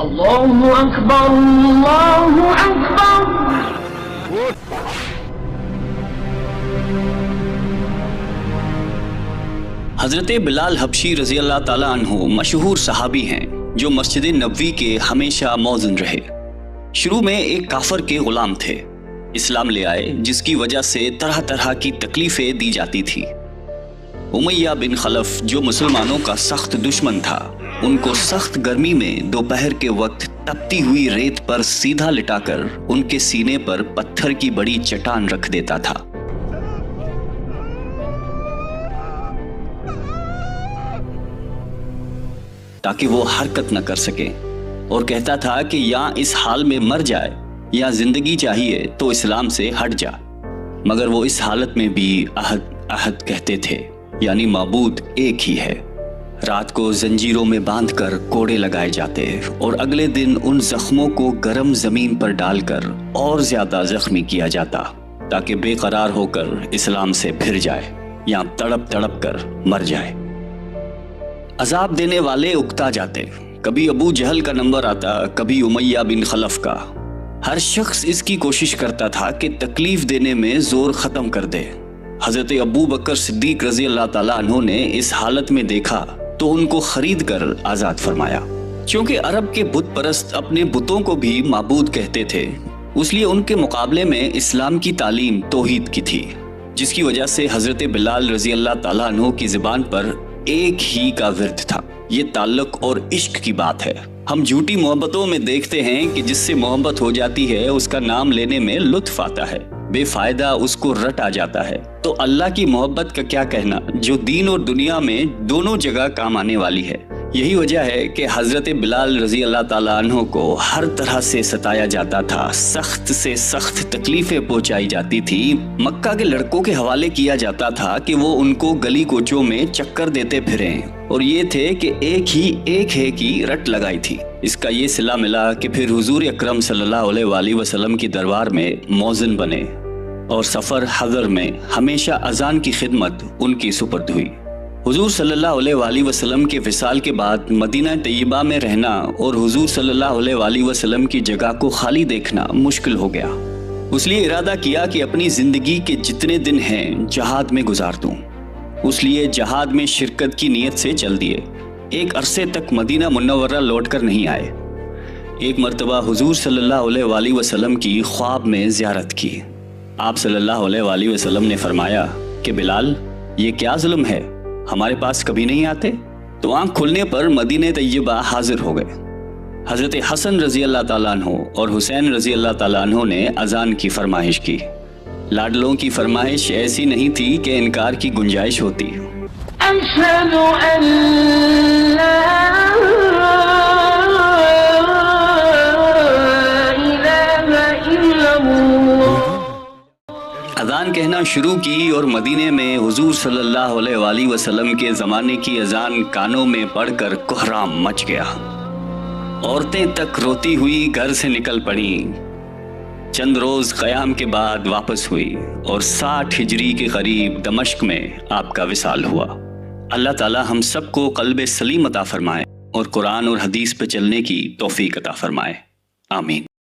اللہ اکبر اللہ اکبر۔ حضرت بلال حبشی رضی اللہ تعالیٰ عنہ مشہور صحابی ہیں جو مسجد نبوی کے ہمیشہ موذن رہے۔ شروع میں ایک کافر کے غلام تھے، اسلام لے آئے جس کی وجہ سے طرح طرح کی تکلیفیں دی جاتی تھی۔ امیہ بن خلف جو مسلمانوں کا سخت دشمن تھا، ان کو سخت گرمی میں دوپہر کے وقت تپتی ہوئی ریت پر سیدھا لٹا کر ان کے سینے پر پتھر کی بڑی چٹان رکھ دیتا تھا۔ تاکہ وہ حرکت نہ کر سکے، اور کہتا تھا کہ یا اس حال میں مر جائے یا زندگی چاہیے تو اسلام سے ہٹ جا، مگر وہ اس حالت میں بھی احد احد کہتے تھے، یعنی معبود ایک ہی ہے۔ رات کو زنجیروں میں باندھ کر کوڑے لگائے جاتے اور اگلے دن ان زخموں کو گرم زمین پر ڈال کر اور زیادہ زخمی کیا جاتا تاکہ بے قرار ہو کر اسلام سے پھر جائے یا تڑپ تڑپ کر مر جائے۔ عذاب دینے والے اکتا جاتے، کبھی ابو جہل کا نمبر آتا، کبھی امیہ بن خلف کا۔ ہر شخص اس کی کوشش کرتا تھا کہ تکلیف دینے میں زور ختم کر دے۔ حضرت ابو بکر صدیق رضی اللہ تعالیٰ عنہ نے اس حالت میں دیکھا تو ان کو خرید کر آزاد فرمایا۔ چونکہ عرب کے بت پرست اپنے بتوں کو بھی معبود کہتے تھے، اس لیے ان کے مقابلے میں اسلام کی تعلیم توحید کی تھی، جس کی وجہ سے حضرت بلال رضی اللہ تعالیٰ عنہ کی زبان پر ایک ہی کا ورد تھا۔ یہ تعلق اور عشق کی بات ہے۔ ہم جھوٹی محبتوں میں دیکھتے ہیں کہ جس سے محبت ہو جاتی ہے اس کا نام لینے میں لطف آتا ہے، بے فائدہ اس کو رٹ آ جاتا ہے۔ تو اللہ کی محبت کا کیا کہنا، جو دین اور دنیا میں دونوں جگہ کام آنے والی ہے۔ یہی وجہ ہے کہ حضرت بلال رضی اللہ تعالیٰ عنہ کو ہر طرح سے ستایا جاتا تھا، سخت سے سخت تکلیفیں پہنچائی جاتی تھی۔ مکہ کے لڑکوں کے حوالے کیا جاتا تھا کہ وہ ان کو گلی کوچوں میں چکر دیتے پھریں، اور یہ تھے کہ ایک ہے کی رٹ لگائی تھی۔ اس کا یہ صلہ ملا کہ پھر حضور اکرم صلی اللہ علیہ وآلہ وسلم کی دربار میں موذن بنے، اور سفر حضر میں ہمیشہ اذان کی خدمت ان کی سپرد ہوئی۔ حضور صلی اللہ علیہ وآلہ وسلم کے وصال کے بعد مدینہ طیبہ میں رہنا اور حضور صلی اللہ علیہ وآلہ وسلم کی جگہ کو خالی دیکھنا مشکل ہو گیا۔ اس لیے ارادہ کیا کہ اپنی زندگی کے جتنے دن ہیں جہاد میں گزار دوں۔ اس لیے جہاد میں شرکت کی نیت سے چل دیے۔ ایک عرصے تک مدینہ منورہ لوٹ کر نہیں آئے۔ ایک مرتبہ حضور صلی اللہ علیہ وآلہ وسلم کی خواب میں زیارت کی۔ آپ صلی اللہ علیہ وآلہ وسلم نے فرمایا کہ بلال، یہ کیا ظلم ہے، ہمارے پاس کبھی نہیں آتے؟ تو آنکھ کھلنے پر مدینہ طیبہ حاضر ہو گئے۔ حضرت حسن رضی اللہ تعالیٰ عنہ اور حسین رضی اللہ تعالیٰ عنہ نے اذان کی فرمائش کی۔ لاڈلوں کی فرمائش ایسی نہیں تھی کہ انکار کی گنجائش ہوتی۔ اشہد ان لا اذان کہنا شروع کی اور مدینے میں حضور صلی اللہ علیہ وآلہ وسلم کے زمانے کی اذان کانوں میں پڑھ کر کوہرام مچ گیا۔ عورتیں تک روتی ہوئی گھر سے نکل پڑیں۔ چند روز قیام کے بعد واپس ہوئی اور 60 ہجری کے قریب دمشق میں آپ کا وصال ہوا۔ اللہ تعالی ہم سب کو قلب سلیم عطا فرمائے اور قرآن اور حدیث پہ چلنے کی توفیق عطا فرمائے، آمین۔